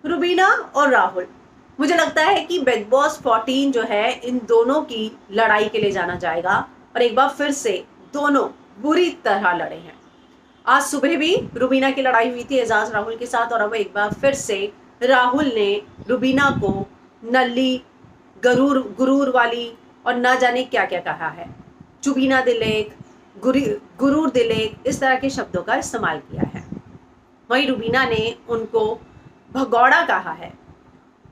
रुबीना और राहुल, मुझे लगता है कि बिग बॉस 14 जो है इन दोनों की लड़ाई के लिए जाना जाएगा और एक बार फिर से दोनों बुरी तरह लड़े हैं। आज सुबह भी रुबीना की लड़ाई हुई थी एजाज राहुल के साथ और अब एक बार फिर से राहुल ने रुबीना को नल्ली, गरूर गुरूर वाली और ना जाने क्या क्या कहा है, चुबीना दिलेक, गुरूर दिलेक, इस तरह के शब्दों का इस्तेमाल किया है। वहीं रुबीना ने उनको भगौड़ा कहा है।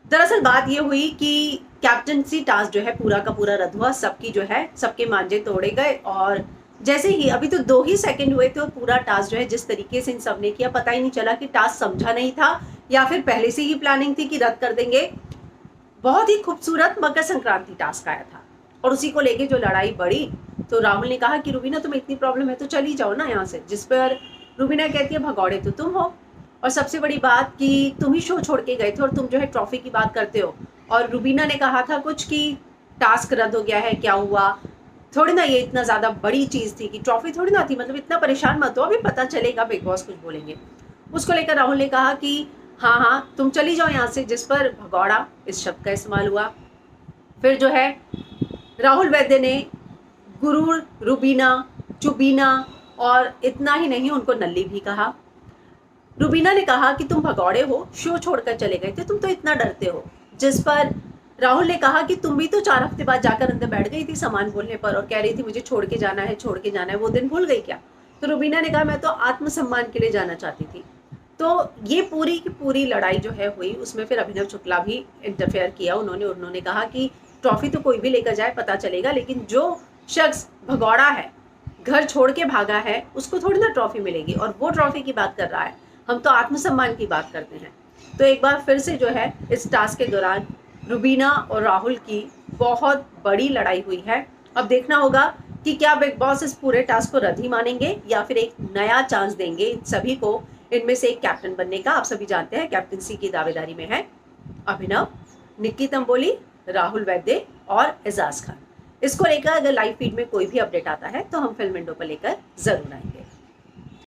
दरअसल बात यह हुई कि कैप्टनसी टास्क जो है पूरा का पूरा रद्द हुआ, सबकी जो है सबके मांझे तोड़े गए और जैसे ही अभी तो 2 ही सेकंड हुए थे और पूरा टास्क जो है जिस तरीके से इन सब ने किया, पता ही नहीं चला कि टास्क समझा नहीं था या फिर पहले से ही प्लानिंग थी कि रद्द कर देंगे। बहुत ही खूबसूरत मकर संक्रांति टास्क आया था और उसी को लेके जो लड़ाई बढ़ी तो राहुल ने कहा कि रुबीना तुम्हें इतनी प्रॉब्लम है तो चली जाओ ना यहाँ से, जिस पर रुबीना कहती है भगौड़े तो तुम हो और सबसे बड़ी बात कि तुम ही शो छोड़ के गए थे और तुम जो है ट्रॉफी की बात करते हो। और रुबीना ने कहा था कुछ कि टास्क रद्द हो गया है, क्या हुआ, थोड़ी ना ये इतना ज़्यादा बड़ी चीज़ थी कि ट्रॉफी थोड़ी ना थी, मतलब इतना परेशान मत हो, अभी पता चलेगा, बिग बॉस कुछ बोलेंगे। उसको लेकर राहुल ने कहा कि हाँ हाँ तुम चली जाओ यहाँ से, जिस पर भगौड़ा इस शब्द का इस्तेमाल हुआ। फिर जो है राहुल वैद्य ने गुरूर, रुबीना, चुबीना और इतना ही नहीं उनको नल्ली भी कहा। रुबीना ने कहा कि तुम भगौड़े हो, शो छोड़कर चले गए थे, तुम तो इतना डरते हो, जिस पर राहुल ने कहा कि तुम भी तो 4 हफ्ते बाद जाकर अंदर बैठ गई थी सामान बोलने पर और कह रही थी मुझे छोड़ के जाना है, छोड़ के जाना है, वो दिन भूल गई क्या? तो रुबीना ने कहा मैं तो आत्मसम्मान के लिए जाना चाहती थी। तो ये पूरी की पूरी लड़ाई जो है हुई, उसमें फिर अभिनव शुक्ला भी इंटरफेयर किया। उन्होंने कहा कि ट्रॉफी तो कोई भी लेकर जाए पता चलेगा, लेकिन जो शख्स भगौड़ा है, घर छोड़ के भागा है, उसको थोड़ी ना ट्रॉफी मिलेगी और वो ट्रॉफी की बात कर रहा है, हम तो आत्मसम्मान की बात करते हैं। तो एक बार फिर से जो है इस टास्क के दौरान रुबीना और राहुल की बहुत बड़ी लड़ाई हुई है। अब देखना होगा कि क्या बिग बॉस इस पूरे टास्क को रद्द ही मानेंगे या फिर एक नया चांस देंगे इन सभी को इनमें से एक कैप्टन बनने का। आप सभी जानते हैं कैप्टनसी की दावेदारी में है अभिनव, निक्की तंबोली, राहुल वैद्य और एजाज खान। इसको लेकर अगर लाइव फीड में कोई भी अपडेट आता है तो हम फिल्म विंडो पर लेकर जरूर आएंगे।